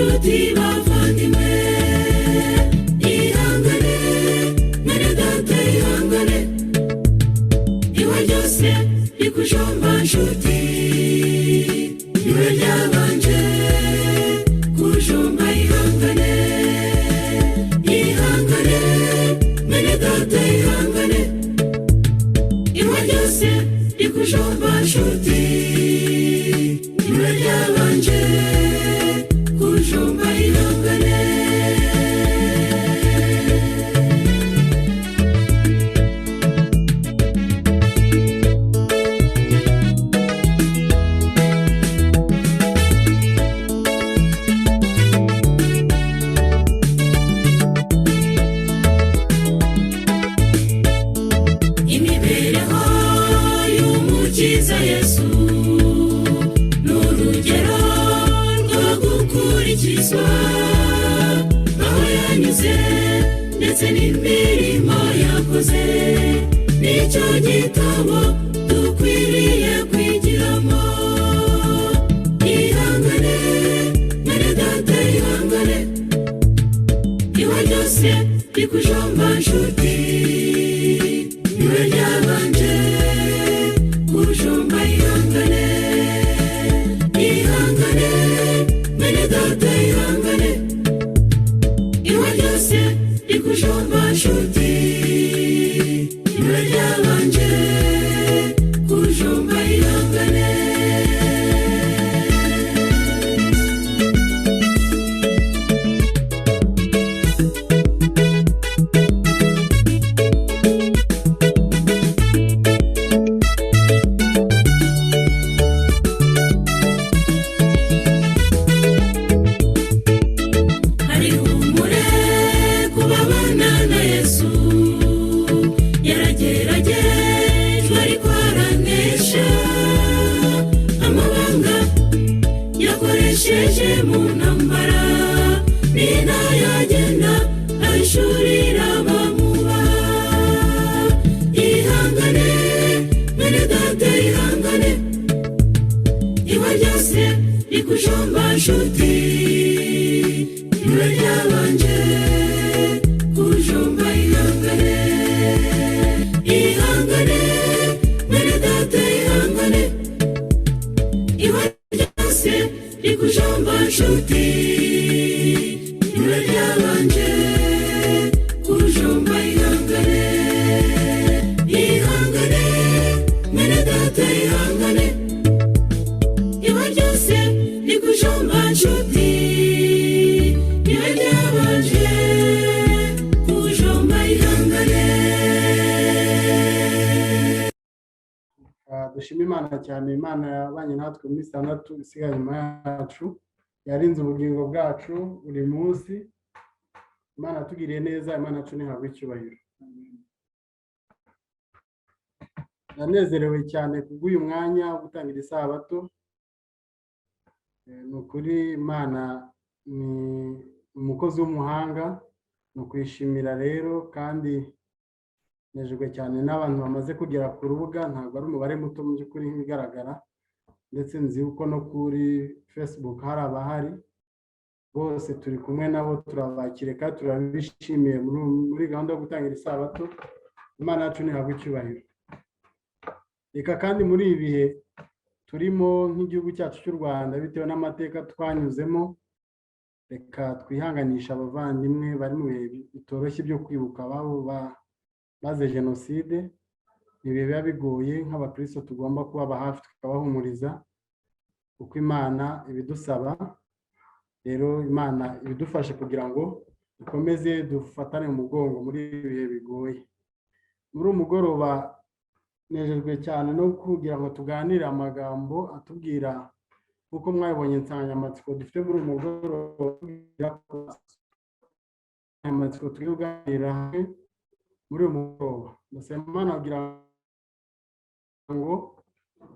nshuti bavandimwe, ihangane mwene data ihangane, iwe ryose rikujomba nshuti, iwe ryabanje kujomba ihangane, ihangane mwene data ihangane, iwe ryose rikujomba nshuti, iwe ryabanje kujomba ihangane. Imibereho y'umukiza Yesu n'urugero rwo gukurikizwa, aho yanyuze ndetse n'imirimo yakoze, nicyo gitabo dukwiriye kwigiramo. Ihangane mwene data ihangane, iwe ryose rikujomba nshuti, iwe ryabanje kujomba ihangane, ihangane mwene data ihangane, iwe ryose rikujomba nshuti, iwe ryabanje kujomba ihangane. Yakoresheje mu ntambara, nina yagenda ayishurira abamubaha. Ihangane mwene data ihangane, iwe ryose rikujomba nshuti, iwe ryabanje kujomba ihangane, ihangane mwene data ihangane, iwe ryose rikujomba nshuti, iwe ryabanje kujomba ihangane, ihangane mwene data ihangane, iwe ryose rikujomba nshuti, iwe ryabanje kujomba ihangane. Dushima Imana cyane, Imana yabanye natwe muri sandatu isigaye nyuma yacu, yarinze ubugingo bwacu buri munsi. Imana yatugiriye neza, Imana yacu ntihabwe icyubahiro. Nanezerewe cyane kubw'uyu mwanya wo gutangira isabato. Ni ukuri Imana ni umukozi w'umuhanga, ni ukwishimira rero, kandi nejejwe cyane n'abantu bamaze kugera ku rubuga, ntabwo ari umubare muto mu by'ukuri nk'ibigaragara, ndetse nzi uko no kuri Facebook hari abahari bose, turi kumwe nabo turabakire kandi turabishimiye muri gahunda yo gutangira isabato. Imana yacu ntihabwe icyubahiro. Reka kandi muri ibi bihe turimo nk'igihugu cyacu cy'u Rwanda, bitewe n'amateka twanyuzemo, reka twihanganisha abavandimwe bari mu bihe bitoroshye byo kwibuka ababo baze jenoside. Ibi biba bigoye, nk'abakristo tugomba kubaba hafi tukabahumuriza uko Imana ibidusaba. Rero Imana ibidufashe kugira ngo dukomeze dufatane mu mugongo muri ibi bihe bigoye. Muri umugoroba nejejwe cyane no kugira ngo tuganire amagambo atubwira uko mwabonye insanganyamatsiko dufite muri uyu mugoroba, amatsiko tuganira hamwe muri uyu mugoroba. Ndasaba Imana kugira ngo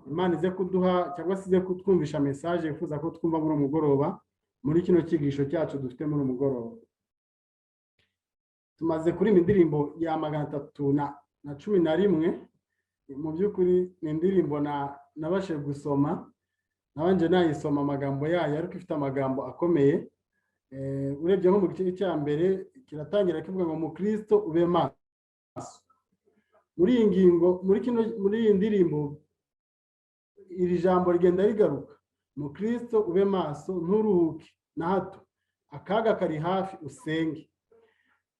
Imana ize kuduha cyangwa se ize kutwumvisha message yifuza ko twumva muri uyu mugoroba, muri kino cyigisho cyacu dufite muri uyu mugoroba. Tumaze kuri indirimbo ya 311. Mu by'ukuri ni indirimbo nabashe gusoma, nabanje nayisoma amagambo yayo, ariko ifite amagambo akomeye urebye nko mu gice cya mbere kiratangira kivuga ngo mu Kristo ube maso. Muri iyi ngingo muri iyi ndirimbo iri jambo rigenda rigaruka, mu Kristo ube maso nturuhuke na hato, akaga kari hafi usenge.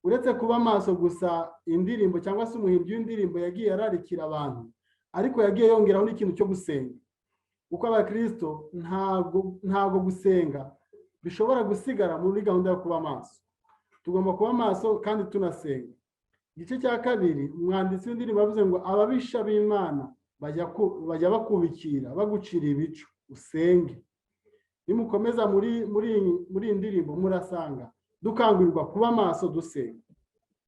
Uretse kuba maso gusa, indirimbo cyangwa se umuhimbyi w'indirimbo yagiye ararikira abantu, ariko yagiye yongeraho n'ikintu cyo gusenga, kuko abakristo ntabwo gusenga bishobora gusigara muri gahunda yo kuba maso. Tugomba kuba maso kandi tunasenga. Igice cya kabiri, umwanditsi w'indirimbo yavuze ngo ababisha b'Imana bajya bakubikira bagucira ibico usenge. Nimukomeza muri iyi ndirimbo murasanga dukangurirwa kuba maso dusenga.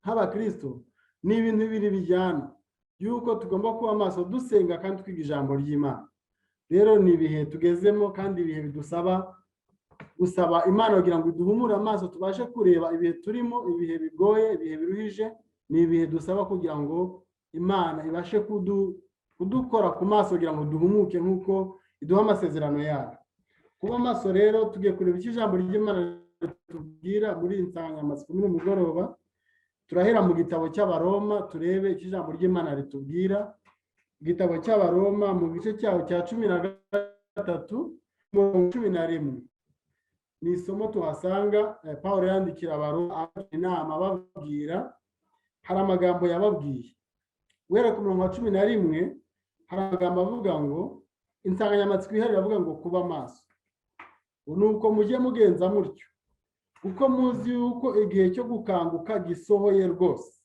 Nk'abakristo ni ibintu bibiri bijyana, yuko tugomba kuba maso dusenga kandi twiga ijambo ry'Imana. Rero ni ibihe tugezemo kandi ibihe bidusaba gusaba Imana kugira ngo iduhumure amaso tubashe kureba ibihe turimo, ibihe bigoye, ibihe biruhije. Ni ibihe dusaba kugira ngo Imana ibashe kudukora ku maso kugira ngo duhumuke nk'uko iduha amasezerano yayo. Kuba maso rero tugiye kureba icyo ijambo ry'Imana tubwira muri iyi nsanganyamatsiko muri mugoroba. Turahera mu gitabo cy'Abaroma turebe icyo ijambo ry'Imana ritubwira. Igitabo cy'Abaroma mu gice cyaho cya 13:11 ni isomo tuhasanga Pawulo yandikira Abaroma inama babwira. Hari amagambo yababwiye. Guhera ku murongo wa 11 hari amagambo avuga ngo insanganyamatsiko ihari iravuga ngo kuba maso. Nuko mujye mugenza mutyo, kuko muzi yuko igihe cyo gukanguka gisohoye rwose.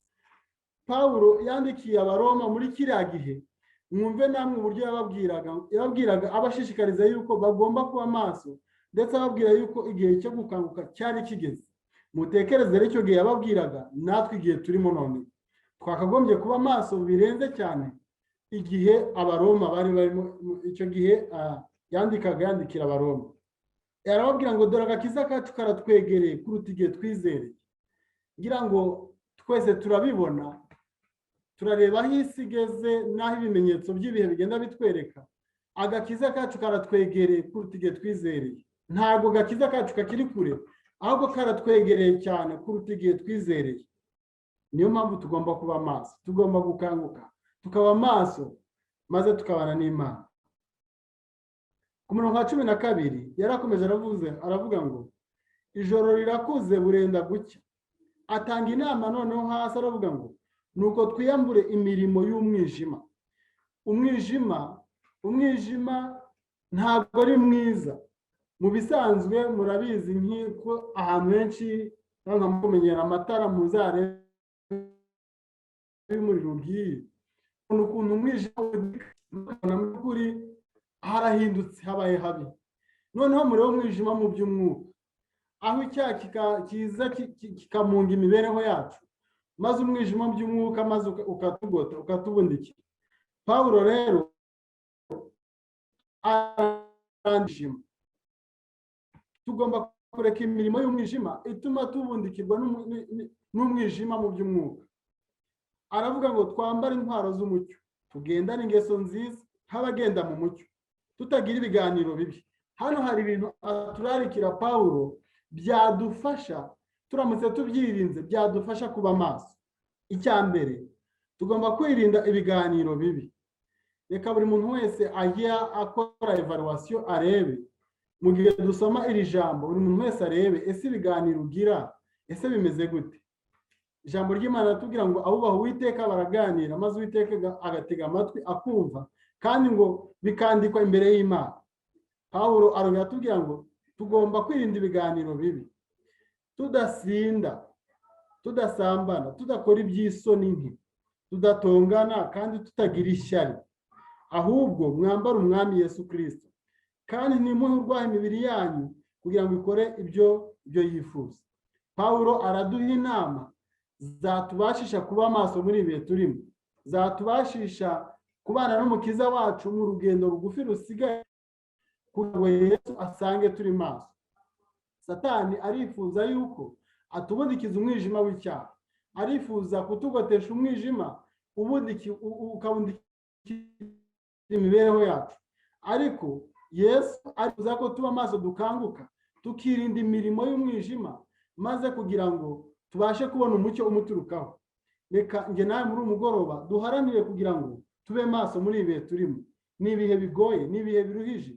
Pawulo yandikiye Abaroma muri kiriya gihe, mwumve namwe uburyo yababwiraga abashishikariza yuko bagomba kuba maso, ndetse ababwira yuko igihe cyo gukanguka cyari kigeze. Mutekereze rero icyo gihe yababwiraga, natwe igihe turimo none twakagombye kuba maso birenze cyane igihe Abaroma bari barimo icyo gihe. Yandikira Abaroma yarababwira ngo dore agakiza kacu karatwegereye kuruta igihe twizereye. Ngira ngo twese turabibona, turareba aho isi igeze n'aho ibimenyetso by'ibihe bigenda bitwereka. Agakiza kacu karatwegereye kuruta igihe twizereye. Ntabwo agakiza kacu kakiri kure, ahubwo karatwegereye cyane kuruta igihe twizereye. Niyo mpamvu tugomba kuba maso, tugomba gukanguka tukaba maso, maze tukabana n'Imana. Ku murongo wa 12 yarakomeje aravuga ngo ijoro rirakuze burenda gucya. Atanga inama noneho hasi aravuga ngo nuko twiyambure imirimo y'umwijima. Umwijima ntabwo ari mwiza. Mu bisanzwe murabizi nk'iko ahantu henshi nanga mumenyera amatara muzare y'umuriro ugiye. Ukuntu umwijima ukabona muri harahindutse habaye habi. Noneho murebe umwijima mu by'umwuka, aho icyaha kiza kikamunga imibereho yacu, maze umwijima mu by'umwuka maze ukatugota ukatubundikira. Pawulo rero arandishima tugomba kureka imirimo y'umwijima ituma tubundikirwa n'umwijima mu by'umwuka. Aravuga ngo twambare intwaro z'umucyo, tugendane ingeso nziza nk'abagenda mu mucyo, tutagira ibiganiro bibi. Hano hari ibintu turarikira Pawulo byadufasha, turamutse tubyirinze byadufasha kuba maso. Icya mbere, tugomba kwirinda ibiganiro bibi. Reka buri muntu wese ajya akora evaluation arebe, mu gihe dusoma iri jambo buri muntu wese arebe ese ibiganiro ugira ese bimeze gute. Ijambo ry'Imana ratubwira ngo abubaha Uwiteka baraganira, maze Uwiteka agatega amatwi akumva, kandi ngo bikandikwa imbere y'Imana. Pawulo arongera atubwira ngo tugomba kwirinda ibiganiro bibi, tudasinda, tudasambana, tudakora iby'isoni nke, tudatongana kandi tutagira ishyari. Ahubwo mwambara umwami Yesu Kristo, kandi ntimuhe urwaho imibiri yanyu kugira ngo ikore ibyo yifuza. Pawulo araduha inama zatubashisha kuba maso muri ibihe turimo, zatubashisha kubana n'umukiza wacu mu rugendo rugufi rusigaye kugira ngo Yesu asange turi maso. Satani arifuza yuko atubundikiza umwijima w'icyaha, arifuza kutugotesha umwijima ukabundikira imibereho yacu. Ariko Yesu arifuza ko tuba maso dukanguka, tukirinda imirimo y'umwijima, maze kugira ngo tubashe kubona umucyo umuturukaho. Reka njye nawe muri umugoroba duharanire kugira ngo tube maso muri ibi bihe turimo. Ni ibihe bigoye, ni ibihe biruhije,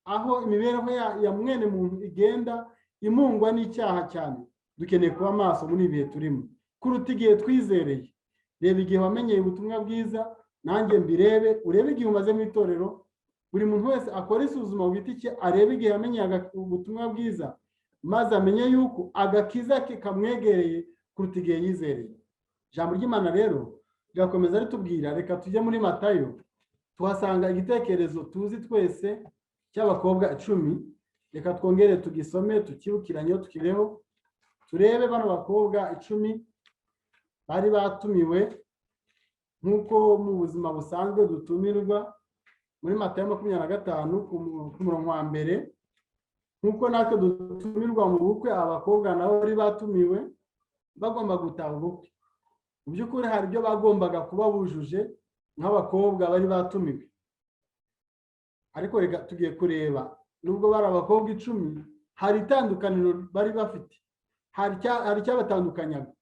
aho imibereho ya mwene muntu igenda imungwa n'icyaha cyane. Dukeneye kuba maso muri ibi bihe turimo kuruta igihe twizereye. Reba igihe wamenyeye ubutumwa bwiza, nanjye mbirebe, urebe igihe umaze mu itorero. Buri muntu wese akora isuzuma ku giti cye, arebe igihe yamenyeye ubutumwa bwiza, maze amenye yuko agakiza ke kamwegereye kuruta igihe yizereye. Ijambo ry'Imana rero rigakomeza ritubwira, reka tujye muri Matayo, tuhasanga igitekerezo tuzi twese cy'abakobwa 10. Reka twongere tugisome, tukibukiranye, tukireho, turebe bano bakobwa 10 bari batumiwe nk'uko mu buzima busanzwe dutumirwa muri Matayo 25 ku murongo wa mbere. Nk'uko natwe dutumirwa mu bukwe, abakobwa nabo bari batumiwe bagomba gutaha ubukwe. Mu by'ukuri hari ibyo bagombaga kuba bujuje nk'abakobwa bari batumiwe, ariko reka tugiye kureba, nubwo bari abakobwa 10, hari itandukaniro bari bafite, hari icyabatandukanyaga.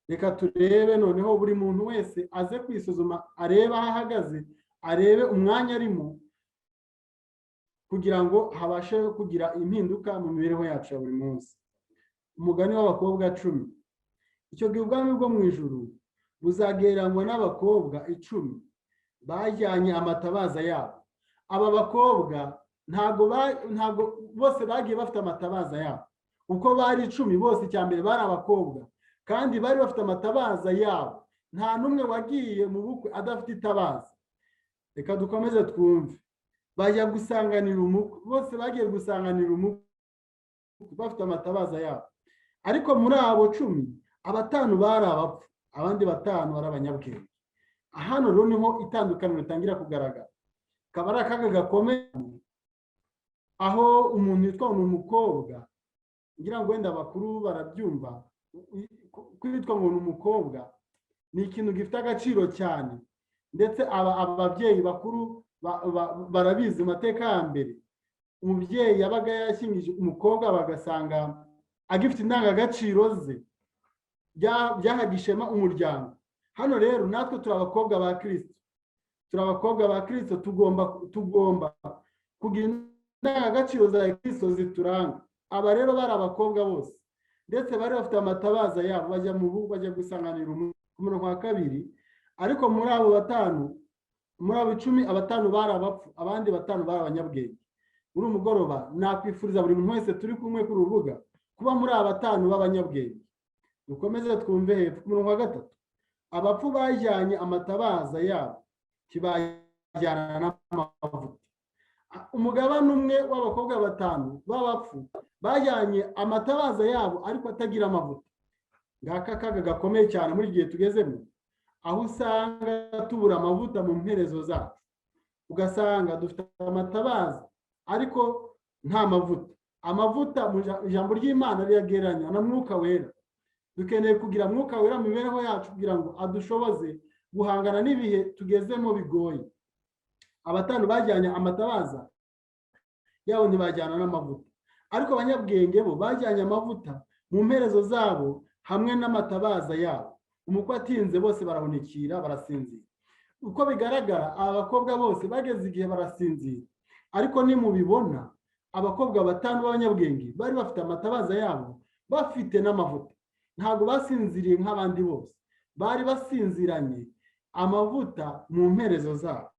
Reka turebe noneho buri muntu wese aze kwisuzuma, arebe aho ahagaze, arebe umwanya arimo, kugira ngo habashe kugira impinduka mu mibereho yacu ya buri munsi. Umugani w'abakobwa 10. Icyo gihe ubwami bwo mu ijuru buzagereranywa n'abakobwa 10 bajyanye amatabaza yabo. Aba bakobwa ntago bose bagiye bafite amatabaza yabo. Uko bari 10 bose, cyambere bari abakobwa kandi bari bafite amatabaza yabo. Nta numwe wagiye mu bukwe adafite itabaza. Reka dukomeze twumve. Bajya gusanganira umukwe, bose bagiye gusanganira umukwe bafite amatabaza yabo. Ariko muri abo 10, 5 bari abapfu, abandi 5 bari abanyabwenge. Hano rero niho itandukaniro ritangira kugaragara. Kaba ari akaga gakomeye aho umuntu yitwa umukobwa, ngira ngo wenda abakuru barabyumva, kwitwa ngo umukobwa ni ikintu gifite agaciro cyane, ndetse ababyeyi bakuru barabizi. Mu mateka ya mbere, umubyeyi yabaga yashyingije umukobwa, bagasanga agifite indangagaciro ze, byahagishema umuryango. Hano rero natwe turi abakobwa ba Kristo, tugomba kugira indangagaciro za Kristo zituranga. Aba rero bari abakobwa bose, ndetse bari bafite amatabaza yabo, bajya gusanganira ku murongo wa 2. Ariko muri abo 5, muri abo 10, 5 bari abapfu, abandi 5 bari abanyabwenge. Muri umugoroba nakwifuriza buri muntu wese turi kumwe ku rubuga kuba muri aba 5 b'abanyabwenge. Dukomeze twumve hepfo ku murongo wa 3. Abapfu bajyanye amatabaza yabo, kibajyana n'amavuta. Umugabane umwe w'abakobwa 5 b'abapfu bajyanye amatabaza yabo, ariko atagira amavuta. Ngaka akaga gakomeye cyane muri gihe tugezemo, aho usanga tubura amavuta mu mperezo zacu. Ugasanga dufite amatabaza ariko nta mavuta. Amavuta mu ijambo ry'Imana riyagereranya na Mwuka Wera. Dukeneye kugira Mwuka Wera mu mibereho yacu kugira ngo adushoboze guhangana n'ibihe tugezemo bigoye. Aba5 bajyanye amatabaza yabo, ntibajyana n'amavuta. Ariko abanyabwenge bo bajyanye amavuta mu mperezo zabo hamwe n'amatabaza yabo. Umukwe atinze, bose barahunikira, barasinzira. Uko bigaragara, aba bakobwa bose bageze igihe barasinzira. Ariko nimubibona, abakobwa 5 b'abanyabwenge bari bafite amatabaza yabo, bafite n'amavuta. Ntabwo basinziriye nk'abandi bose, bari basinziranye amavuta mu mperezo zabo.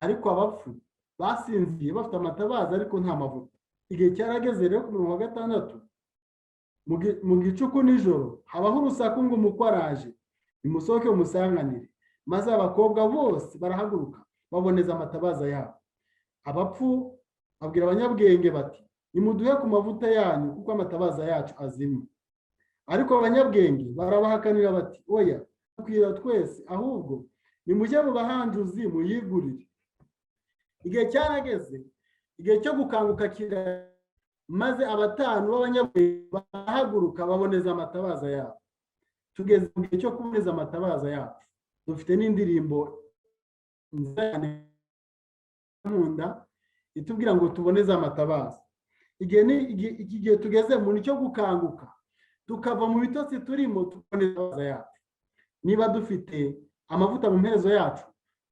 Ariko abapfu basinziye bafite amatabaza ariko nta mavuta. Igihe cyarageze rero ku murongo wa 6, mu gicuku nijoro habaho urusaku ngo umukwe araje, nimusohoke umusanganire. Maze abakobwa bose barahaguruka, baboneza amatabaza yabo. Abapfu babwira abanyabwenge bati, nimuduhe ku mavuta yanyu kuko amatabaza yacu azima. Ariko abanyabwenge barabahakanira bati, oya, twira twese, ahubwo nimujye mu bahanjuzi muyigurire. Igihe cyarageze, igihe cyo gukanguka kira, maze aba5 b'abanyabwenge barahaguruka, baboneza amatabaza yabo. Tugeze mu gihe cyo kuboneza amatabaza yacu. Dufite n'indirimbo nzane nkunda itubwira ngo tuboneze amatabaza. iki gihe tugeze mu nicyo gukanguka tukava mu bitotsi turimo tukaboneza yacu. Niba dufite amavuta mu mperezo yacu,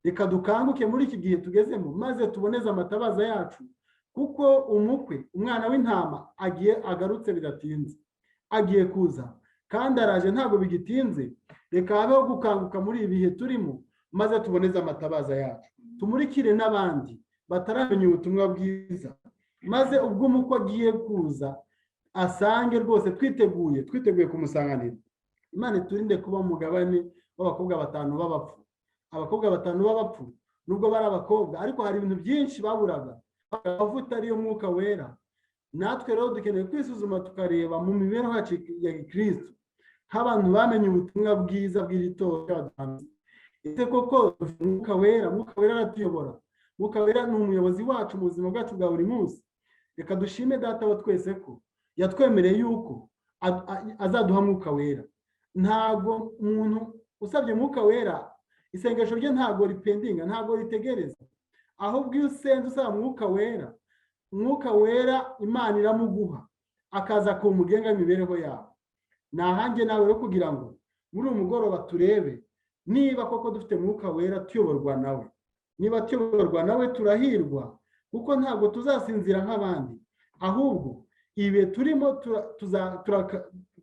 reka dukanguke muri iki gihe tugezemo maze tuboneze amatabaza yacu, kuko umukwe, umwana w'intama agarutse bidatinze, agiye kuza kandi araje ntabwo bigitinze. Reka habeho gukanguka muri ibi bihe turimo maze tuboneze amatabaza yacu, tumurikire n'abandi bataramenya ubutumwa bwiza, maze ubwo umukwe agiye kuza asange rwose twiteguye kumusanganira. Imana iturinde kuba umugabane w'abakobwa batanu b'abapfu. Abakobwa batanu b'abapfu nubwo bari abakobwa, ariko hari ibintu byinshi baburaga, amavuta ariyo mwuka wera. Natwe rero dukeneye kwisuzuma tukareba mu mibereho yacu ya Kristo nk'abantu bamenye ubutumwa bwiza bw'iritorero. Ese koko mwuka wera aratuyobora? Mwuka wera ni umuyobozi wacu mu buzima bwacu bwa buri munsi. Reka dushime Data wa twese ko yatwemereye yuko azaduha mwuka wera. Ntago umuntu usabye mwuka wera isengesho rye ntago ripendinga, ntago ritegereza, ahubwo iyo usenze usaba mwuka wera Imana iramuguha akaza ku mugenga imibereho yawe. Nahanjye nawe rero kugira ngo muri uyu mugoroba turebe niba koko dufite mwuka wera tuyoborwa nawe. Niba tuyoborwa nawe turahirwa, kuko ntabwo tuzasinzira nk'abandi, ahubwo ibe turimo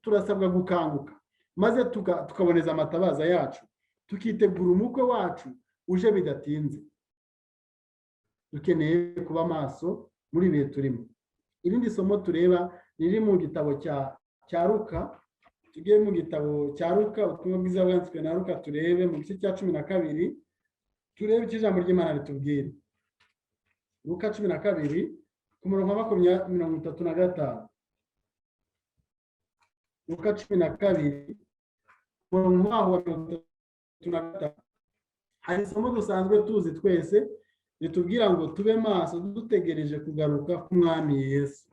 turasabwa gukanguka maze tukaboneza amatabaza yacu, tukitegura umukwe wacu uje bidatinze. Dukeneye kuba maso muri bihe turimo. Irindi somo tureba riri mu gitabo cya Luka. Tugiye mu gitabo cya Luka, ubutumwa bwiza bwanditswe na Luka, turebe mu gice cya 12, turebe icyo ijambo ry'Imana ritubwira. Luka 12 ku murongo wa 35. Luka 12 ku murongo wa 35. Hari isomo dusanzwe tuzi twese ritubwira ngo tube maso dutegereje kugaruka k'Umwami Yesu.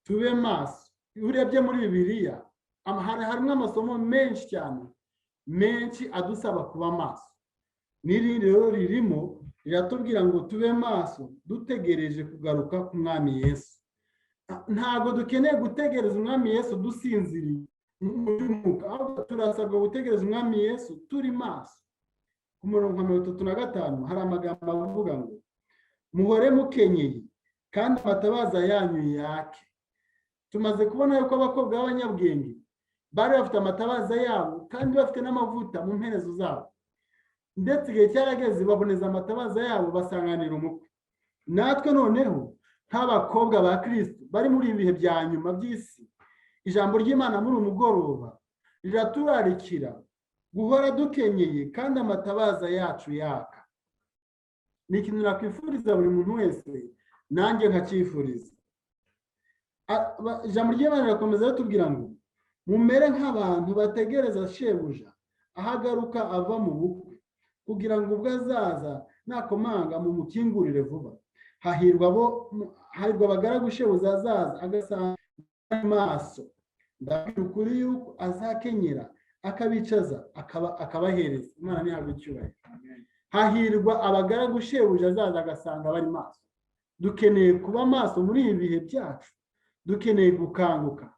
Tube maso. Urebye muri Bibiliya harimo amasomo menshi cyane, menshi adusaba kuba maso. N'iri rero ririmo riratubwira ngo tube maso dutegereje kugaruka k'Umwami Yesu. Ntabwo dukeneye gutegereza Umwami Yesu dusinziriye muri mwuka, ahubwo turasabwa gutegereza Umwami Yesu turi maso. Ku murongo wa 35 hari amagambo avuga ngo muhore mukenyeye kandi amatabaza yanyu yake. Tumaze kubona yuko abakobwa b'abanyabwenge bari bafite amatabaza yabo kandi bafite n'amavuta mu mperezo zabo, ndetse igihe cyarageze baboneza amatabaza yabo basanganira umukwe. Natwe noneho nk'abakobwa ba Kristo bari muri ibihe bya nyuma by'isi, ijambo ry'Imana muri umugoroba riraturarikira guhora dukenyeye kandi amatabaza yacu yaka. Ni ikintu nakwifuriza buri muntu wese, nanjye nkacyifuriza. Ijambo ry'Imana rirakomeza ritubwira ngo mumere nk'abantu bategereza shebuja ahagaruka ava mu bukwe, kugira ngo ubwo azaza nakomanga mumukingurire vuba. Hahirwa abagaragu shebuja azaza agasanga maso. Ndabwira ukuri yuko azakenyera akabicaza akabahereza. Imana ntihabwe icyubahiro. Hahirwa abagaragu shebuja azaza agasanga bari maso. Dukeneye kuba maso muri ibi bihe byacu. Dukeneye gukanguka,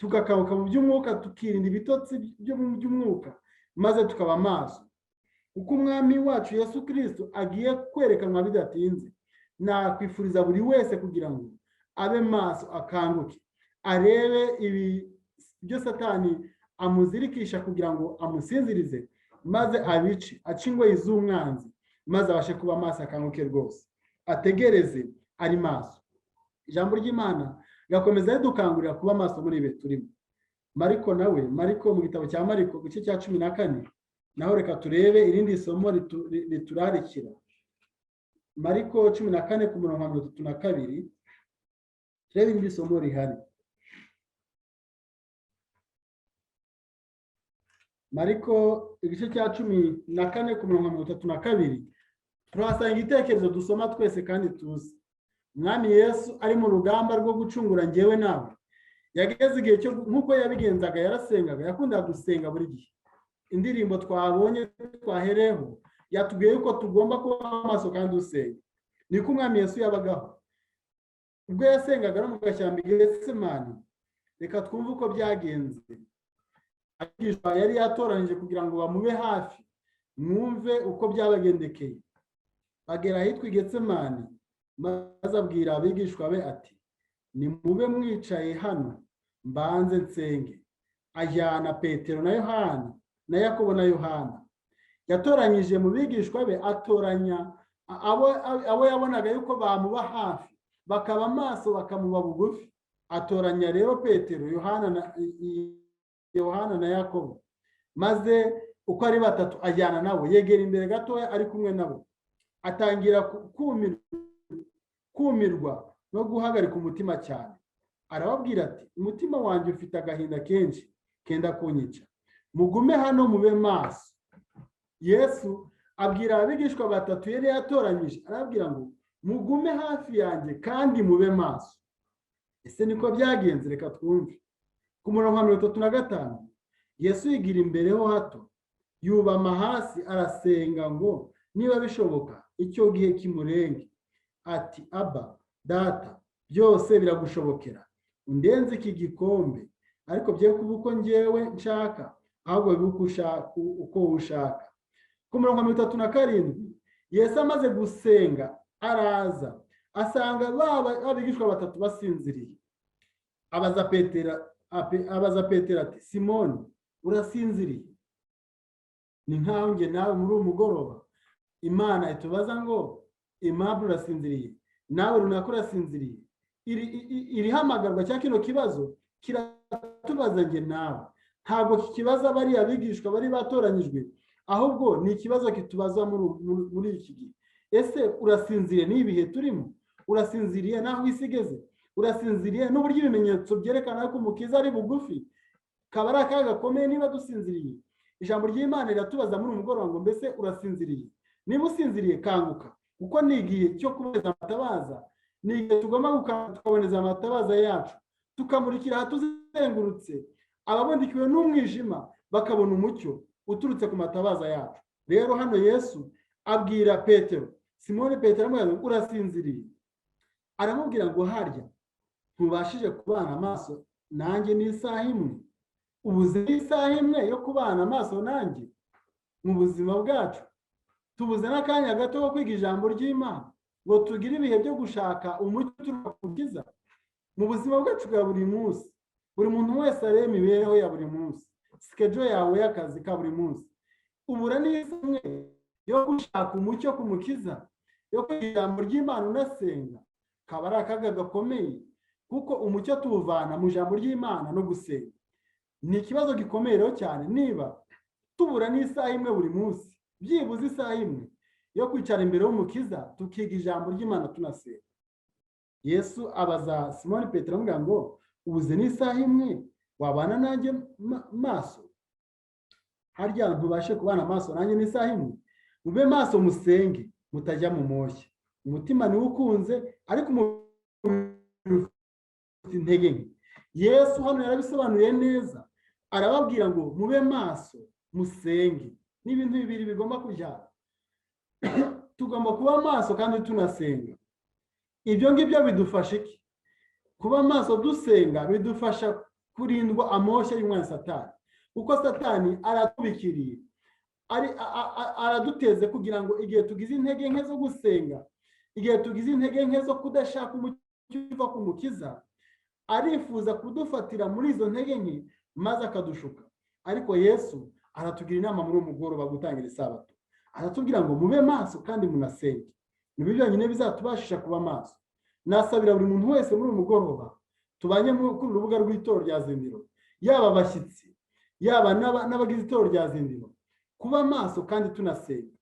tugakanguka mu by'umwuka, tukirinda ibitotsi byo mu by'umwuka, maze tukaba maso. Uko Umwami wacu Yesu Kristo agiye kwerekanwa bidatinze, nakwifuriza buri wese kugira ngo abe maso, akanguke, arebe ibi byo Satani amuzirikisha kugira ngo amusinzirize, maze abice, ace ingoyi z'umwanzi, maze abashe kuba maso, akanguke rwose, ategereze ari maso. Ijambo ry'Imana gakomeza ridukangurira kuba maso muri ibi turimo. Mariko mu gitabo cya Mariko gice cya 14 naho reka turebe irindi somo riturarikira. Mariko 14 ku murongo wa 32 turebe irindi somo rihari. Mariko igice cya 14 ku murongo wa 32 turahasanga igitekerezo dusoma twese kandi tuzi. Umwami Yesu ari mu rugamba rwo gucungura njyewe nawe, yageze igihe cyo nk'uko yabigenzaga, yarasengaga, yakundaga gusenga buri gihe. Indirimbo twabonye twahereho yatubwiye ko tugomba kuba amaso kandi dusenga. Niko Umwami Yesu yabagaho. ubwo yasengaga no mu gashyamba i Getsemani. Reka twumve uko byagenze. Abigishwa yari yatoranyije kugira ngo bamube hafi, mwumve uko byabagendekeye. Bagera ahitwa i Getsemani, maze abwira abigishwa be ati, nimube mwicaye hano mbanze nsenge. Ajyana Petero na Yohana na Yakobo na Yohana. Yatoranyije mu bigishwa be, atoranya abo yabonaga yuko bamuba hafi, bakaba maso bakamuba bugufi. Atoranya rero Petero, Yohana na Yakobo, maze uko ari batatu ajyana nabo, yegera imbere gatoya ari kumwe nabo. Atangira kumirwa no guhagarika umutima cyane. Arababwira ati, umutima wanjye ufite agahinda kenshi kenda kunyica, mugume hano mube maso. Yesu abwira abigishwa batatu yari yatoranyije, arababwira ngo mugume hafi yanjye kandi mube maso. Ese niko byagenze? Reka twumve. Ku murongo wa 35, Yesu yigira imbere ho hato, yubama hasi arasenga ngo niba bishoboka icyo gihe kimurenge, ati, Aba Data, byose biragushobokera, undenze iki gikombe, ariko bye kuba uko njyewe nshaka, ahubwo bibe uko ushaka. Ku murongo wa 37, Yesu amaze gusenga araza, asanga abigishwa batatu basinziriye. Abaza Petero ati, Simoni, urasinziriye? Ni nkaho nge nawe muri umugoroba Imana itubaza ngo impamvu urasinziriye, nawe runaka urasinziriye. Iri hamagarwa cya kino kibazo kiratubaza nge nawe. Ntabwo kikibaza bari abigishwa bari batoranyijwe, ahubwo ni ikibazo kitubaza muri iki gihe. Ese urasinziriye n'ibihe turimo? Urasinziriye naho isigeze? Urasinziriye n'uburyo ibimenyetso byerekana ko umukiza ari bugufi? Kaba ari akaga gakomeye niba dusinziriye. Ijambo ry'Imana riratubaza muri umugoroba ngo mbese urasinziriye? Niba usinziriye kanguka, kuko ni igihe cyo kuboneza amatabaza. Ni igihe tugomba tukaboneza amatabaza yacu, tukamurikira ahatuzengurutse, ababondikiwe n'umwijima bakabona umucyo uturutse ku matabaza yacu. Rero hano Yesu abwira Petero, Simoni Petero aramubwira ngo urasinziriye. Aramubwira ngo harya ntubashije kubana amaso nanjye n'isaha imwe? Ubuze isaha imwe yo kubana amaso nanjye mu buzima bwacu? Tubuze n'akanya gato ko kwiga ijambo ry'Imana ngo tugire ibihe byo gushaka umucyo turukugiza mu buzima bwacu bwa buri munsi. Buri muntu wese areba imibereho ya buri munsi, schedule yawe y'akazi ka buri munsi. Ubura n'isaha imwe yo gushaka umucyo ku mukiza, yo kwiga ijambo ry'Imana unasenga? Kaba ari akaga gakomeye, kuko umucyo tuwuvana mu ijambo ry'Imana no gusenga. Ni ikibazo gikomeye rero cyane niba tubura n'isaha imwe buri munsi, byibuze isaha imwe yo kwicara imbere y'umukiza tukiga ijambo ry'Imana tunasenga. Yesu abaza Simoni Petero amubwira ngo ubuze n'isaha imwe wabana nanjye maso? Harya ntubashe kubana amaso nanjye n'isaha imwe? Mube maso musenge, mutajya mu moshya. Umutima niwo ukunze, ariko umubiri ufite intege nke. Yesu hano yarabisobanuye neza, arababwira ngo mube maso musenge. Ni ibintu bibiri bigomba kujyana. Tugomba kuba maso kandi tunasenga. Ibyo ngibyo bidufasha iki? Kuba maso dusenga bidufasha kurindwa amoshya y'umwanzi Satani, kuko Satani aratubikiriye, araduteze kugira ngo igihe tugize intege nke zo gusenga, igihe tugize intege nke zo kudashaka umucyo uva ku mukiza, arifuza kudufatira muri izo ntege nke maze akadushuka. Ariko Yesu aratugira inama muri umugoroba gutangira isabato, aratubwira ngo mube maso kandi munasenge. Nibi byonyine bizatubashisha kuba maso. Nasabira buri muntu wese muri umugoroba tubanye kuri urubuga rw'Itorero rya Zindiro, yaba abashyitsi, yaba n'abagize Itorero rya Zindiro, kuba maso kandi tunasenga.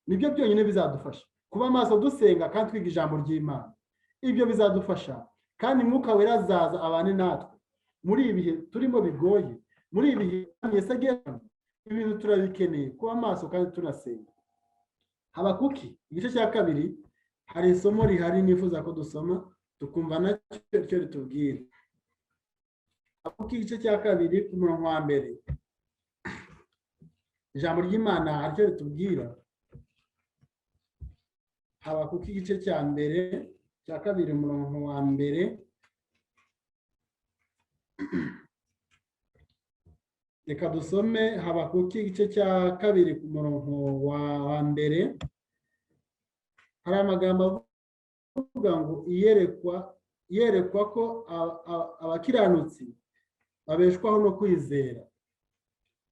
Nibyo byonyine bizadufasha kuba maso dusenga kandi twiga ijambo ry'Imana. Ibyo bizadufasha kandi Mwuka Wera azaza abane natwe muri ibihe turimo bigoye, muri ibihe Yesu agera. Ibintu turabikeneye kuba maso kandi tunasenga. Habakuki igice cya 2 hari isomo rihari nifuza ko dusoma tukumva nacyo ritubwira. Habakuki igice cya 2 ku murongo wa 1, ijambo ry'Imana aricyo ritubwira. Habakuki igice cya 2 cya kabiri umurongo wa mbere, reka dusome Habakuki igice cya kabiri ku murongo wa mbere. Hari amagambo avuga ngo iyerekwa ko abakiranutsi babeshwaho no kwizera.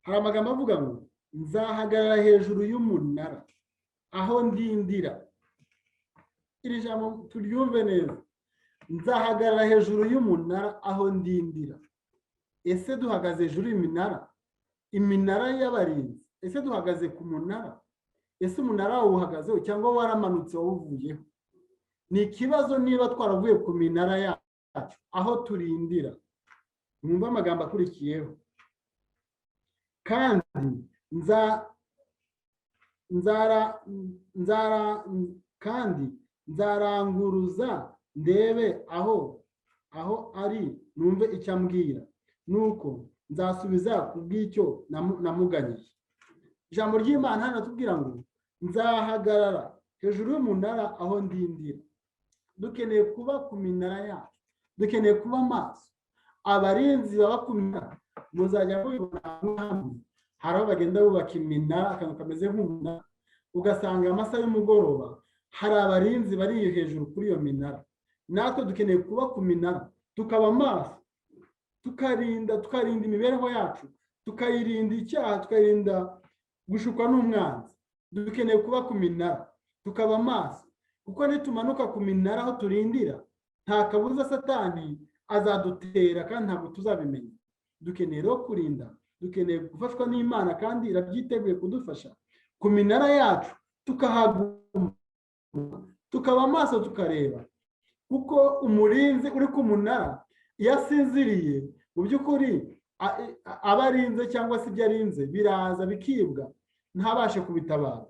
Hari amagambo avuga ngo nzahagarara hejuru y'umunara aho ndindira. Iri jambo turyumve neza, nzahagarara hejuru y'umunara aho ndindira. Ese duhagaze hejuru iminara y'abarinzi? Ese duhagaze ku munara? Ese umunara wawuhagazeho cyangwa waramanutse wawuvuyeho? Ni ikibazo niba twaravuye ku minara yacu aho turindira. Mwumva amagambo akurikiyeho, kandi nzaranguruza ndebe aho ari, numve icyo ambwira, nuko nzasubiza ku bw'icyo namuganije. Ijambo ry'Imana hano tubwira ngo nzahagarara hejuru y'umunara aho ndindira. Dukeneye kuba ku minara yacu, dukeneye kuba maso. Abarinzi baba ku minara muzajya mubibona hamwe, hari aho bagenda bubaka iminara, akantu kameze nk'umunara, ugasanga amasaha y'umugoroba hari abarinzi bari hejuru kuri iyo minara. Natwe dukeneye kuba ku minara, tukaba maso, tukarinda imibereho yacu, tukayirinda icyaha, tukayirinda gushukwa n'umwanzi. Dukeneye kuba ku minara, tukaba maso, kuko nitumanuka ku minara aho turindira, nta kabuza Satani azadutera kandi ntabwo tuzabimenya. Dukeneye rero kurinda, dukeneye gufashwa n'Imana kandi irabyiteguye kudufasha. Ku minara yacu tukahaguma, tukaba amaso, tukareba, kuko umurinzi uri ku munara iyo asinziriye mu by'ukuri aba arinze cyangwa se ibyo arinze biraza bikibwa, ntabashe kubitabara.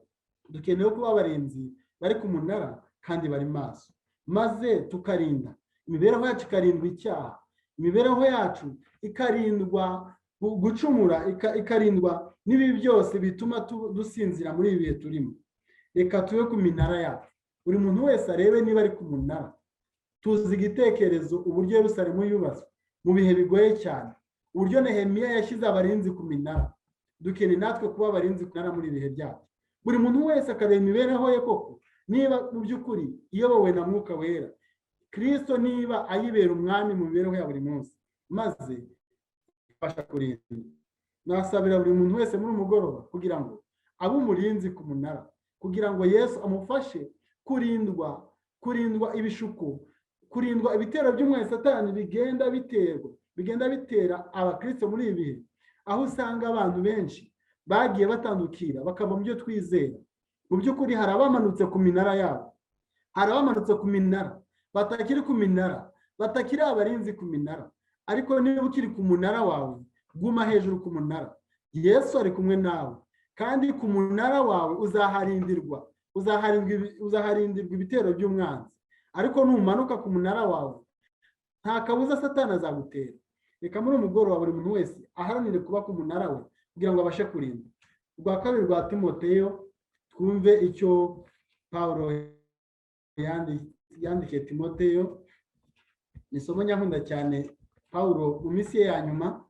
Dukeneye kuba abarinzi bari ku munara kandi bari maso, maze tukarinda imibereho yacu, ikarindwa icyaha, imibereho yacu ikarindwa gucumura, ikarindwa n'ibi byose bituma dusinzira muri ibi bihe turimo. Reka tube ku minara yacu, buri muntu wese arebe niba ari ku munara. Tuzi igitekerezo uburyo Yerusalemu yubatswe mu bihe bigoye cyane, uburyo Nehemiya yashyize abarinzi ku minara. Dukeneye natwe kuba abarinzi ku minara muri ibihe byacu. Buri muntu wese akareba imibereho ye koko niba mu by'ukuri iyobowe na Mwuka Wera, Kristo niba ayibera umwami mu mibereho ya buri munsi, maze ifasha kurinda. Nasabira buri muntu wese muri umugoroba kugira ngo abe umurinzi ku munara, kugira ngo Yesu amufashe kurindwa ibishuko, kurindwa ibitero by'umwanzi Satani bigenda bitera abakristo muri ibi bihe, aho usanga abantu benshi bagiye batandukira bakava mu byo twizera. Mu by'ukuri hari abamanutse ku minara yabo, hari abamanutse ku minara, batakiri ku minara, batakiri abarinzi ku minara. Ariko niba ukiri ku munara wawe, guma hejuru ku munara. Yesu ari kumwe nawe, kandi ku munara wawe uzaharindirwa ibitero by'umwanzi. Ariko numanuka ku munara wawe, nta kabuza Satani azagutera. Reka muri umugoroba buri muntu wese aharanire kuba ku munara we kugira ngo abashe kurinda. Urwa kabiri rwa Timoteyo, twumve icyo Pawulo yandikiye Timoteyo. Ni isomo nyankunda cyane. Pawulo mu minsi ye ya nyuma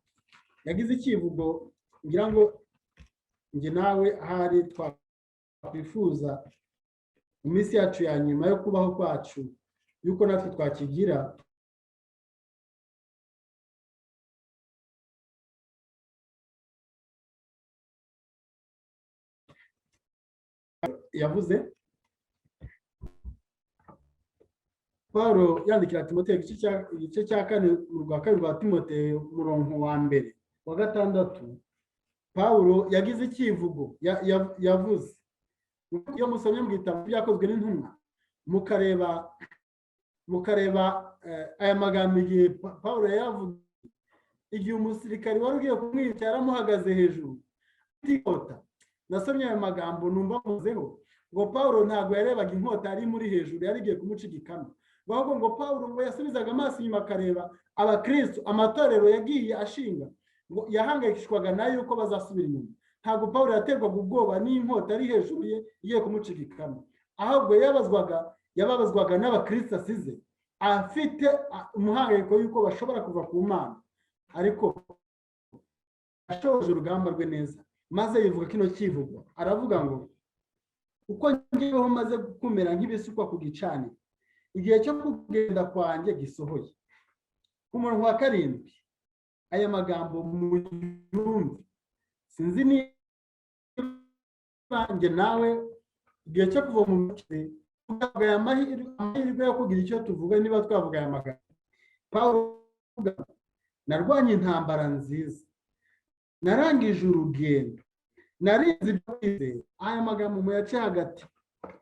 yagize icyivugo, ngira ngo njye nawe ahari twakwifuza mu minsi yacu ya nyuma yo kubaho kwacu, yuko natwe twakigira. Yavuze Pawulo yandikira Timoteyo igice cya kane urwa kabiri rwa Timoteyo umurongo wa mbere wa gatandatu. Pawulo yagize icyivugo yavuze. Iyo musomye mu gitabo byakozwe n'intumwa, mukareba aya magambo igihe Pawulo yavuze, igihe umusirikari wari ugiye kumwica yaramuhagaze hejuru. Nasomye aya magambo numva muzeho ngo Pawulo ntabwo yarebaga inkota yari muri hejuru, yari igiye kumuca igikanu. Ahubwo ngo Pawulo ngo yasubizaga amaso inyuma akareba abakristo, amatorero yagiye ashinga, ngo yahangayikishwaga nayo yuko bazasubira inyuma. Ntabwo Pawulo yaterwaga ubwoba n'inkota ari hejuru ye igiye kumuca igikanu, ahubwo yabazwaga yababazwaga n'abakristo asize, afite umuhangayiko y'uko bashobora kuva ku Mana, ariko ashoje urugamba rwe neza, maze yivuga kino kivugo, aravuga ngo uko ngeweho maze kumera nk'ibisukwa ku gicaniro, igihe cyo kugenda kwanjye gisohoye. Ku murongo wa 7, aya magambo muyumve, sinzi niba njye nawe igihe cyo kuva mu mutwe tuvuga aya mahirwe yo kugira icyo tuvuga, niba twavuga aya magambo. Pawulo avuga, narwanye intambara nziza, narangije urugendo, narinze ibyo kwizera. Aya magambo muyace hagati,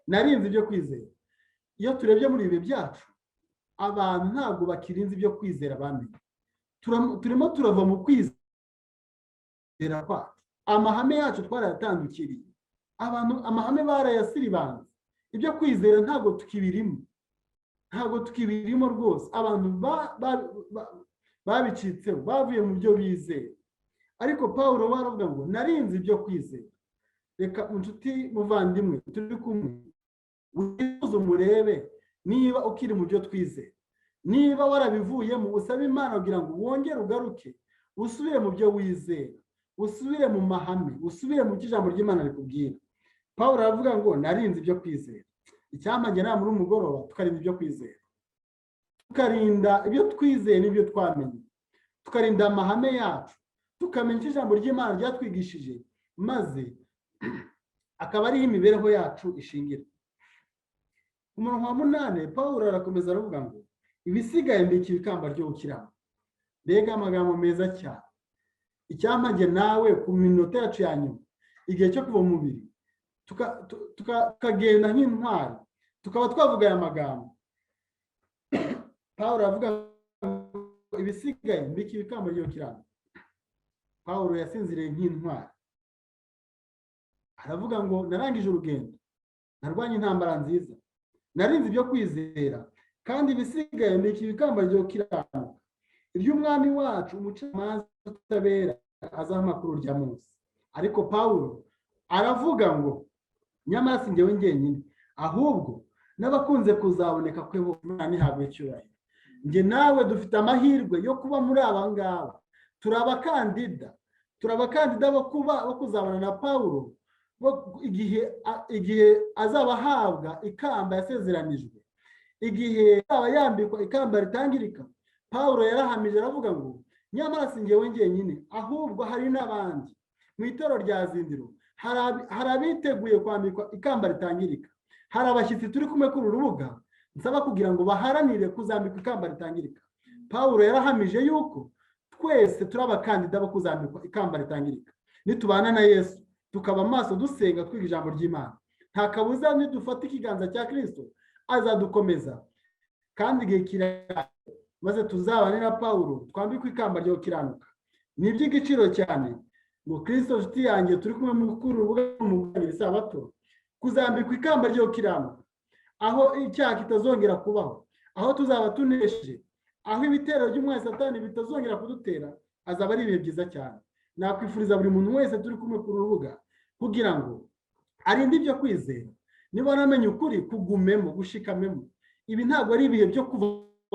narinze ibyo kwizera. Iyo turebye muri ibi byacu, abantu ntabwo bakirinze ibyo kwizera bamenye. Turimo turava mu kwizera kwacu, amahame yacu twarayatandukiriye, abantu amahame barayasiribanze, ibyo kwizera ntabwo tukibirimo rwose. Abantu babicitseho, bavuye mu byo bizera. Ariko Pawulo waravuga ngo narinze ibyo kwizera. Reka inshuti muvandimwe turi kumwe, wifuza umurebe niba ukiri mu byo twizera, niba warabivuyemo, usaba Imana kugira ngo wongere ugaruke, usubire mu byo wizera, usubire mu mahame, usubire mu ijambo ry'Imana rikubwira. Pawulo aravuga ngo narinze ibyo kwizera. Icyampa njye namuri umugoroba tukarinda ibyo kwizera, tukarinda ibyo twizeye n'ibyo twamenye, tukarinda amahame yacu, tukamenya ijambo ry'Imana ryatwigishije, maze akaba ariho imibereho yacu ishingira. Ku murongo wa 8, Pawulo arakomeza aravuga ngo ibisigaye mbikira ikamba ryo gukiranuka. Mbega amagambo meza cyane. Icyampa njye nawe ku minota yacu ya nyuma, igihe cyo kuva mu mubiri, tukagenda nk'intwari, tukaba twavuga aya magambo. Pawulo aravuga ngo ibisigaye mbikira ikamba ryo gukiranuka. Pawulo yasinziriye nk'intwari, aravuga ngo narangije urugendo, narwanye intambara nziza, narinze ibyo kwizera, kandi ibisigaye mbikira ikamba ryo gukiranuka, iry'umwami wacu umucamanza utabera azaha amakuru rya munsi. Ariko Pawulo aravuga ngo nyamara si njyewe njyenyine, ahubwo n'abakunze kuzaboneka kwe bo Imana ihabwe icyubahiro. Njye nawe dufite amahirwe yo kuba muri aba ngaba, turi abakandida bo kuzabana na Pawulo igihe azaba ahabwa ikamba yasezeranijwe, igihe azaba yambikwa ikamba ritangirika. Pawulo yarahamije aravuga ngo nyamara si njyewe njyenyine, ahubwo hari n'abandi. Mu itorero rya Zindiro hari abiteguye kwambikwa ikamba ritangirika, hari abashyitsi turi kumwe kuri urubuga nsaba kugira ngo baharanire kuzambikwa ikamba ritangirika. Pawulo yarahamije yuko twese turi abakandida bo kuzambikwa ikamba ritangirika. Nitubana na Yesu tukaba amaso dusenga twiga ijambo ry'Imana, nta kabuza nidufata ikiganza cya Kristo azadukomeza, kandi igihe kiraje maze tuzabane na Pawulo twambikwa ikamba ryo gukiranuka. Ni iby'igiciro cyane ngo Kristo nshuti yanjye turi kumwe mu gukura urubuga mu gutangira isabato, kuzambikwa ikamba ryo gukiranuka, aho icyaha kitazongera kubaho, aho tuzaba tunesheje, aho ibitero by'umwanzi Satani bitazongera kudutera. Azaba ari ibihe byiza cyane. Nakwifuriza buri muntu wese turi kumwe ku rubuga kugira ngo arinde ibyo kwizera, niba namenye ukuri kugumemo, gushikamemo. Ibi ntabwo ari ibihe byo kuva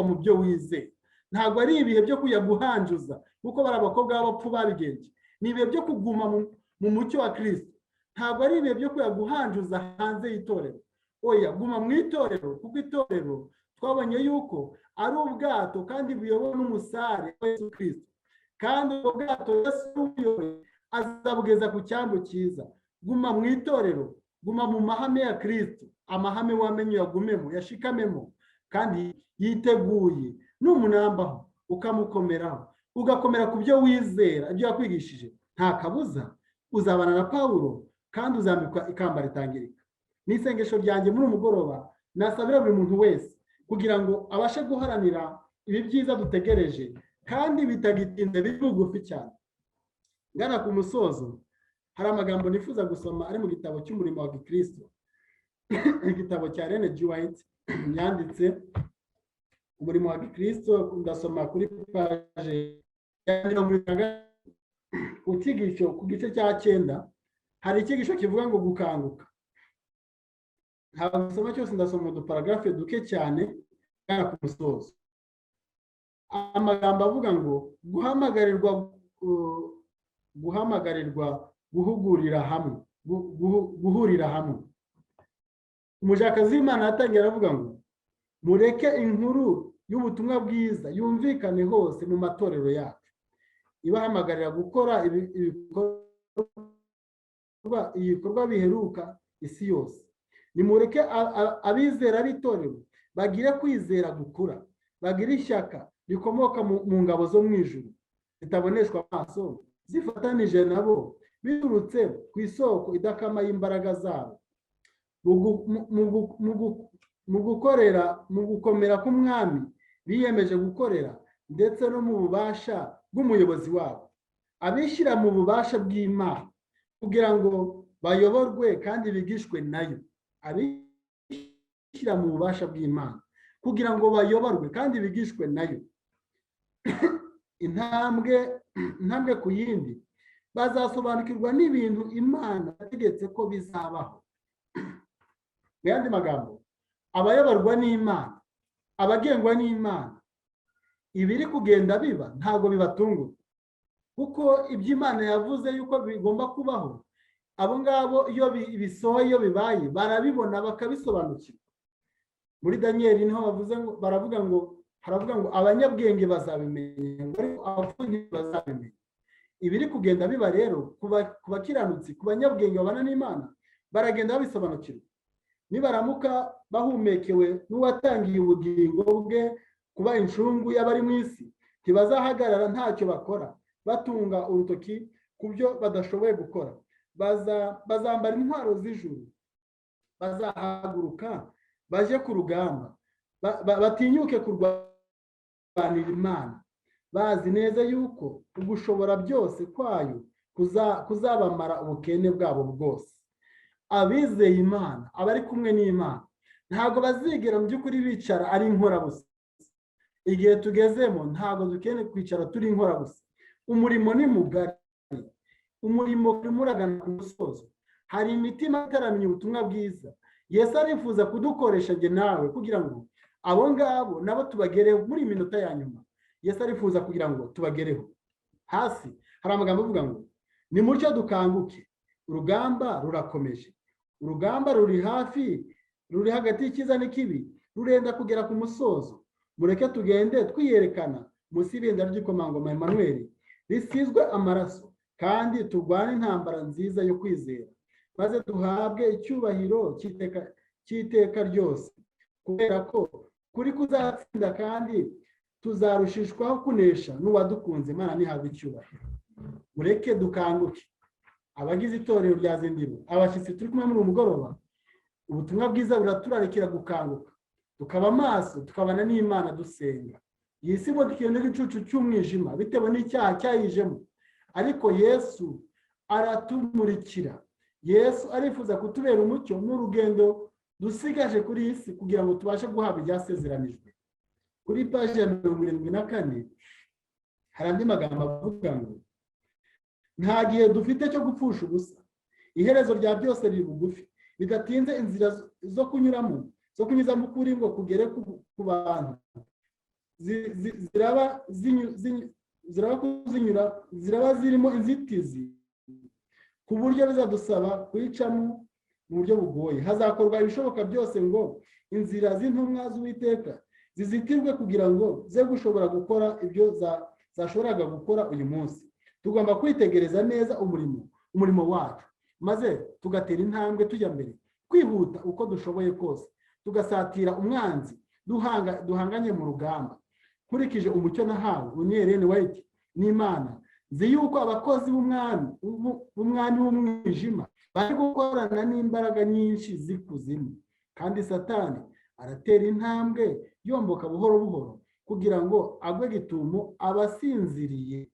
mu byo wizeye, ntabwo ari ibihe byo kujya guhanjuza kuko bari abakobwa b'abapfu babigenje. Ni ibihe byo kuguma mu mucyo wa Kristo, ntabwo ari ibihe byo kujya guhanjuza hanze y'itorero. Oya, guma mu itorero, kuko itorero twabonye yuko ari ubwato kandi buyobowe n'umusare wa Yesu Kristo, kandi ubwo bwato Yesu ubuyoboye azabugeza ku cyambu cyiza. Guma mu itorero, guma mu mahame ya Kristo, amahame wamenye yagumemo, yashikamemo, kandi yiteguye. Numunambaho ukamukomeraho, ugakomera ku byo wizera, ibyo yakwigishije, nta kabuza uzabana na Pawulo kandi uzambikwa ikamba ritangirika. N'isengesho ryanjye muri umugoroba nasabira buri muntu wese kugira ngo abashe guharanira ibi byiza dutegereje, kandi bitagitinze biri bugufi cyane. Ngana ku musozo, hari amagambo nifuza gusoma ari mu gitabo cy'umurimo wa Gikristo, igitabo cya Ellen G. White yanditse umurimo wa Gikristo. Ndasoma kuri page ya 40 ku gice cya 9, hari icyigisho kivuga ngo gukanguka. ntabwo nsoma cyose, ndasoma uduparagrafe duke cyane kandi ku musozo. Amagambo avuga ngo guhamagarirwa guhurira hamwe. Umujakazi w'Imana yatangira avuga ngo mureke inkuru y'ubutumwa bwiza yumvikane hose mu matorero yacu, ibahamagarira gukora ibikorwa biheruka isi yose. Nimureke abizera b'itorero bagire kwizera gukura, bagire ishyaka rikomoka mu ngabo zo mu ijuru zitaboneshwa amaso, zifatanije nabo biturutse ku isoko idakama y'imbaraga zabo, mu gukomera k'umwami biyemeje gukorera, ndetse no mu bubasha bw'umuyobozi wabo, abishyira mu bubasha bw'Imana kugira ngo bayoborwe kandi bigishwe nayo. Abishyira mu bubasha bw'Imana kugira ngo bayoborwe kandi bigishwe nayo. intambwe ku yindi bazasobanukirwa n'ibintu Imana yategetse ko bizabaho. Mu yandi magambo, abayoborwa n'Imana, abagengwa n'Imana, ibiri kugenda biba ntabwo bibatungura, kuko ibyo Imana yavuze yuko bigomba kubaho, abo ngabo iyo bisohoye, iyo bibaye barabibona bakabisobanukirwa. Muri Daniyeli niho haravuga ngo abanyabwenge bazabimenya, ariko abapfuye bazabimenya. Ibiri kugenda biba rero ku bakiranutsi, ku banyabwenge babana n'Imana, baragenda babisobanukirwa. Nibaramuka bahumekewe n'uwatangiye ubugingo bwe kuba incungu y'abari mu isi, ntibazahagarara ntacyo bakora batunga urutoki ku byo badashoboye gukora. Bazambara intwaro z'ijuru, bazahaguruka baje ku rugamba, batinyuke kurwanira Imana, bazi neza yuko ugushobora byose kwayo kuzabamara ubukene bwabo bwose. Abizeye Imana, abari kumwe n'Imana, ntabwo bazigera mu by'ukuri bicara ari inkorabusa. Igihe tugezemo ntabwo dukeneye kwicara turi inkorabusa. Umurimo ni mugari, umurimo urimo uragana ku musozo. Hari imitima itaramenya ubutumwa bwiza. Yesu arifuza kudukoresha njye nawe kugira ngo abo ngabo nabo tubagereho muri minota ya nyuma. Yesu arifuza kugira ngo tubagereho. Hasi hari amagambo avuga ngo nimutyo dukanguke, urugamba rurakomeje, urugamba ruri hafi, ruri hagati y'icyiza n'ikibi, rurenda kugera ku musozo. Mureke tugende twiyerekana munsi y'ibendera ry'ikomangoma Emmanuel risizwe amaraso, kandi turwane intambara nziza yo kwizera, maze duhabwe icyubahiro cy'iteka ryose, kubera ko kuri kuzatsinda kandi tuzarushishwaho kunesha n'uwadukunze. Imana nihabwe icyubahiro. Mureke dukanguke, abagize itorero rya Zindiro, abashyitsi turi kumwe muri uyu mugoroba. Ubutumwa bwiza buraturarikira gukanguka, tukaba amaso, tukabana n'Imana dusenga. Iyi si ngo dukende n'igicucu cy'umwijima bitewe n'icyaha cyayijemo, ariko Yesu aratumurikira. Yesu arifuza kutubera umucyo mu rugendo dusigaje kuri iyi si, kugira ngo tubashe guhabwa ibyasezeranijwe. Kuri paji ya 74 hari andi magambo avuga ngo nta gihe dufite cyo gupfusha ubusa, iherezo rya byose riri bugufi, bidatinze inzira zo kunyuzamo ukuri ngo kugere ku bantu ziraba zirimo inzitizi, ku buryo bizadusaba kuyicamo mu buryo bugoye. Hazakorwa ibishoboka byose ngo inzira z'intumwa z'Uwiteka zizitirwe, kugira ngo ze gushobora gukora ibyo zashoboraga gukora uyu munsi. Tugomba kwitegereza neza umurimo wacu, maze tugatera intambwe tujya mbere, kwihuta uko dushoboye kose, tugasatira umwanzi duhanganye mu rugamba. Nkurikije umucyo nahawe Ellen White n'Imana, nzi yuko abakozi b'umwami w'umwijima bari gukorana n'imbaraga nyinshi z'ikuzimu, kandi Satani aratera intambwe yomboka buhoro buhoro kugira ngo agwe gitumo abasinziriye.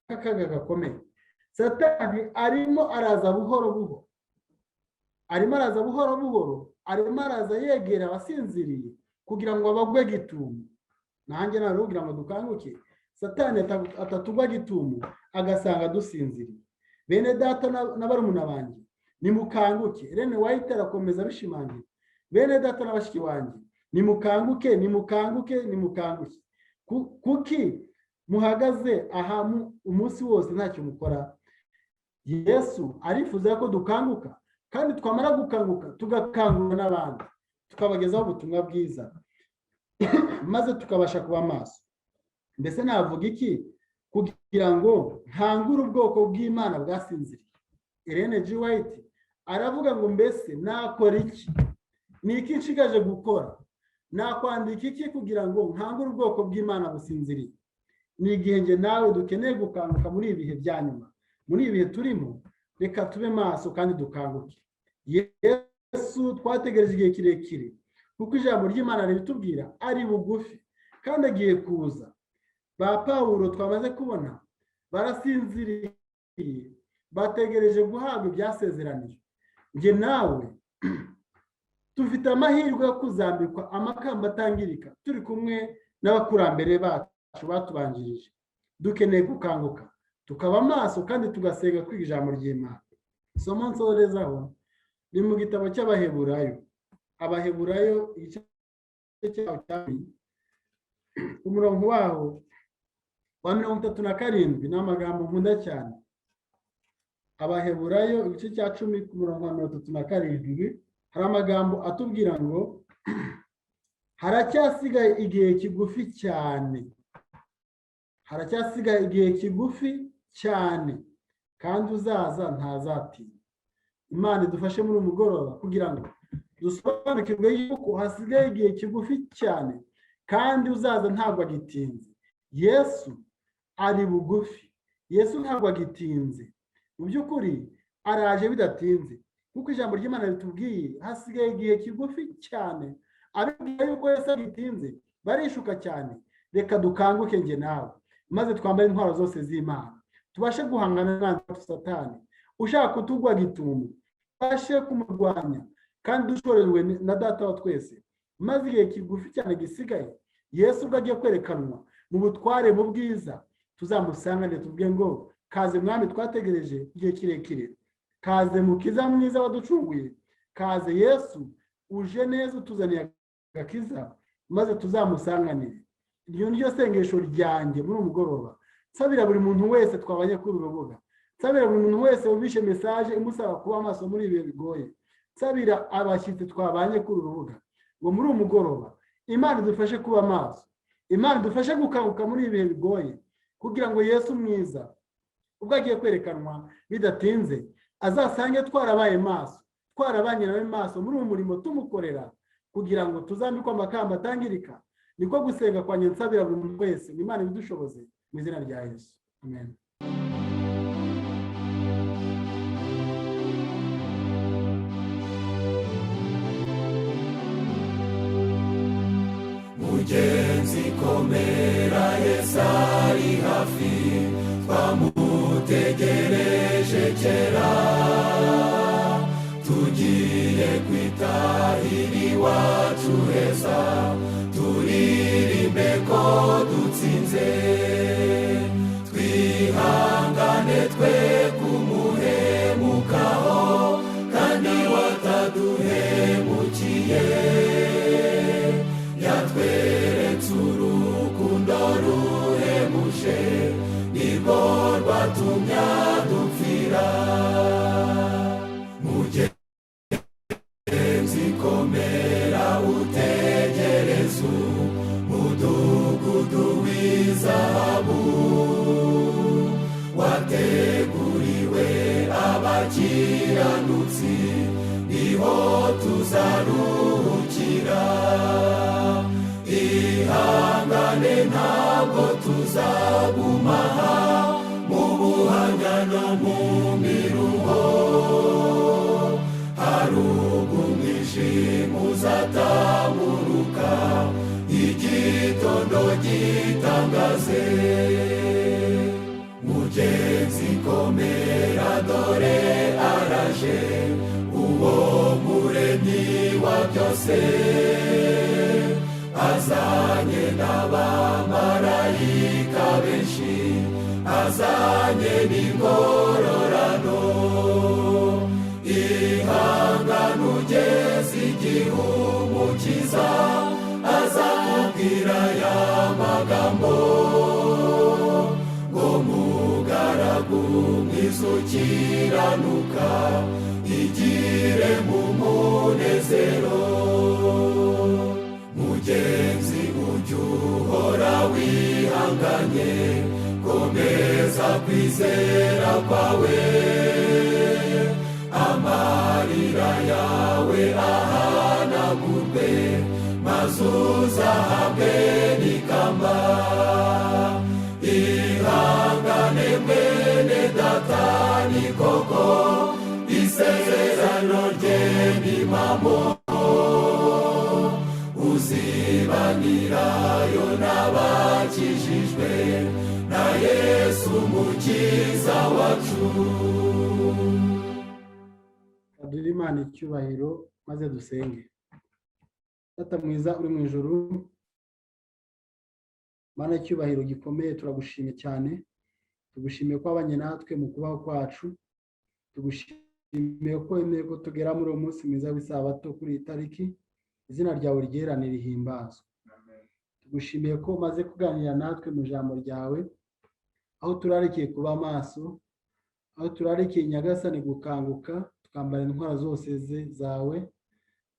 Akaga gakomeye. Satani arimo araza buhoro buhoro, arimo araza yegera abasinziriye kugira ngo abagwe gitumo. Nanjye narugira ngo dukanguke, Satani atatugwa gitumo agasanga dusinziriye. Bene data na barumuna banjye, nimukanguke. Ellen White arakomeza bishimangira bene data na bashiki wanjye, nimukanguke nimukanguke nimukanguke. Kuki muhagaze aha umunsi wose ntacyo mukora? Yesu arifuza ko dukanguka, kandi twamara gukanguka tugakangura n'abandi, tukabagezaho ubutumwa bwiza maze tukabasha kuba maso. Mbese navuga iki kugira ngo nkangure ubwoko bw'Imana bwasinziriye? Ellen G. White aravuga ngo mbese nakora iki? Ni iki nshigaje gukora? Nakwandika iki kugira ngo nkangure ubwoko bw'Imana businziriye? Ni igihe nge nawe dukeneye gukanguka muri ibi bihe bya nyuma, muri ibi bihe turimo. Reka tube maso kandi dukanguke. Yesu twategereje igihe kirekire, kuko ijambo ry'Imana ribitubwira ari bugufi kandi agiye kuza. Ba Pawulo twamaze kubona barasinziriye, bategereje guhabwa ibyasezeranijwe. Nge nawe dufite amahirwe yo kuzambikwa amakamba atangirika turi kumwe n'abakurambere bacu batubanjirije. Dukeneye gukanguka, tukaba maso kandi tugasenga kwiga ijambo ry'Imana. Isomo nsorezaho ni mu gitabo cy'Abaheburayo. Abaheburayo igice cyaho cyari umurongo waho wa 37, ni amagambo nkunda cyane. Abaheburayo igice cya 10 ku murongo wa 37 hari amagambo atubwira ngo haracyasigaye igihe kigufi cyane, haracyasigaye igihe kigufi cyane, kandi uzaza ntazatinda. Imana idufashe muri umugoroba kugira ngo dusobanukirwe yuko hasigaye igihe kigufi cyane kandi uzaza ntabwo agitinze. Yesu ari bugufi, Yesu ntabwo agitinze. Mu by'ukuri araje bidatinze, kuko ijambo ry'Imana ritubwiye hasigaye igihe kigufi cyane. Abibwira yuko Yesu agitinze barishuka cyane. Reka dukanguke nge nawe, maze twambare intwaro zose z'Imana, tubashe guhangana na Satani ushaka kutugwa gitumo, tubashe kumurwanya kandi dushorewe na Data wa twese. Maze igihe kigufi cyane gisigaye, Yesu ubwo agiye kwerekanwa mu butware mu bwiza, tuzamusangane tuvuge ngo kaze mwami twategereje igihe kirekire, kaze mukiza mwiza waducunguye, kaze Yesu uje neza utuzaniye agakiza, maze tuzamusanganire. Iryo niryo sengesho ryanjye muri umugoroba. Nsabira buri muntu wese twabanye kuri urubuga, nsabira buri muntu wese wumvishe message imusaba kuba amaso muri ibi bigoye, nsabira abashyitsi twabanye kuri urubuga ngo muri umugoroba Imana idufashe kuba maso, Imana idufashe gukanguka muri ibi bihe bigoye, kugira ngo Yesu mwiza ubwo agiye kwerekanwa bidatinze azasange twarabaye maso, twarabanye nawe maso muri umurimo tumukorera, kugira ngo tuzambikwe amakamba atangirika. Niko gusenga kwanjye nsabira buri muntu wese, Imana ibidushoboze mu izina rya Yesu, amen. Mugenzi komera, Yesu ari hafi, twamutegereje kera, tugiye kwitahira iwacu heza, turirimbe ko dutsinze, twihangane twe kumuhemukaho, kandi wataduhemukiye, yatweretse urukundo ruhebuje, nirwo rwatumye adupfira. Mugenzi komera, utegereze umudugudu w'izahabu, wateguriwe abakiranutsi, niho tuzaruhukira. Ihangane ntabwo tuzaguma mu buhanya no mu miruho, hari umwijima uzatamuruka, igitondo gitangaze. Mugenzi komera, dore araje, uwo muremyi wa byose, azanye n'abamarayika benshi, azanye n'ingororano. Ihangane ugeze igihugu inzu ukiranuka igire mu munezero. Mugenzi ujya uhora wihanganye, komeza kwizera kwawe, amarira yawe ahanagurwe, maze uzahabwe n'ikamba. Ihangane mwene data, ni koko isezerano rye ni impamo, uzibanirayo n'abakijijwe na Yesu umukiza wacu. Aduhe Imana icyubahiro maze dusenge. Data mwiza uri mu ijuru, Mana icyubahiro gikomeye, turagushimye cyane. Tugushimiye ko wabanye natwe mu kubaho kwacu, tugushimiye ko wemeye ko tugera muri uwo munsi mwiza w'isabato kuri iyi tariki. Izina ryawe ryerane rihimbazwe. Tugushimiye ko umaze kuganira natwe mu ijambo ryawe, aho turarikiye kuba maso, aho turarikiye Nyagasani gukanguka, tukambara intwaro zose zawe,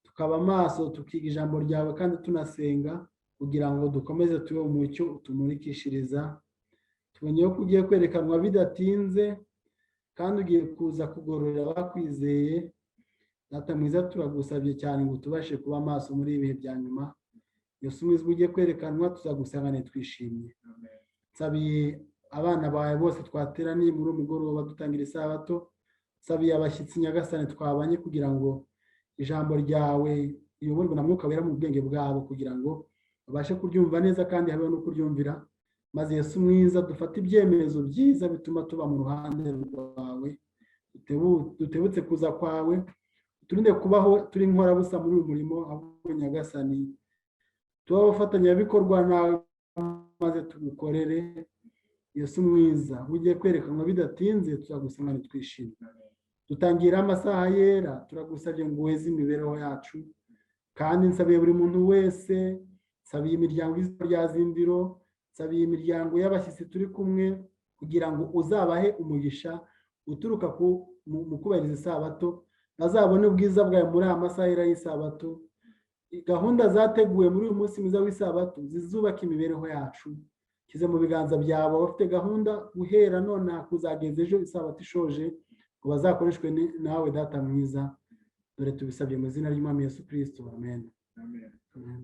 tukaba maso, tukiga ijambo ryawe kandi tunasenga, kugira ngo dukomeze tube mu mucyo utumurikishiriza. Tubonye ko ugiye kwerekanwa bidatinze, kandi ugiye kuza kugororera abakwizeye. Data mwiza, turagusabye cyane ngo tubashe kuba maso muri ibihe bya nyuma. Yesu mwiza, ugiye kwerekanwa tuzagusangane twishimye. Nsabiye abana bawe bose twateraniye muri uyu mugoroba dutangira isabato, nsabiye abashyitsi Nyagasani twabanye, kugira ngo ijambo ryawe riyoborwe na Mwuka Wera mu bwenge bwabo, kugira ngo babashe kuryumva neza kandi habe no kuryumvira. Maze Yesu mwiza, dufate ibyemezo byiza bituma tuba mu ruhande rwawe, dutebutse kuza kwawe, turinde kubaho turi inkorabusa muri uyu murimo, ahubwo Nyagasani tuba abafatanyabikorwa nawe, maze tugukorere. Yesu mwiza, ugiye kwerekanwa bidatinze, tuzagusangana twishimye. Dutangira amasaha yera, turagusabye ngo weze imibereho yacu, kandi nsabiye buri muntu wese, nsabiye imiryango rya Zindiro, nsabiye imiryango y'abashyitsi turi kumwe, kugira ngo uzabahe umugisha uturuka mu kubahiriza isabato, bazabone ubwiza bwawe muri aya masaha yera y'isabato. Gahunda zateguwe muri uyu munsi mwiza w'isabato zizubaka imibereho yacu. Kize mu biganza byawe abafite gahunda guhera none kuzageza ejo isabato ishoje, ngo bazakoreshwe nawe Data mwiza. Dore tubisabye mu izina ry'Umwami Yesu Kristo, amen. Amen.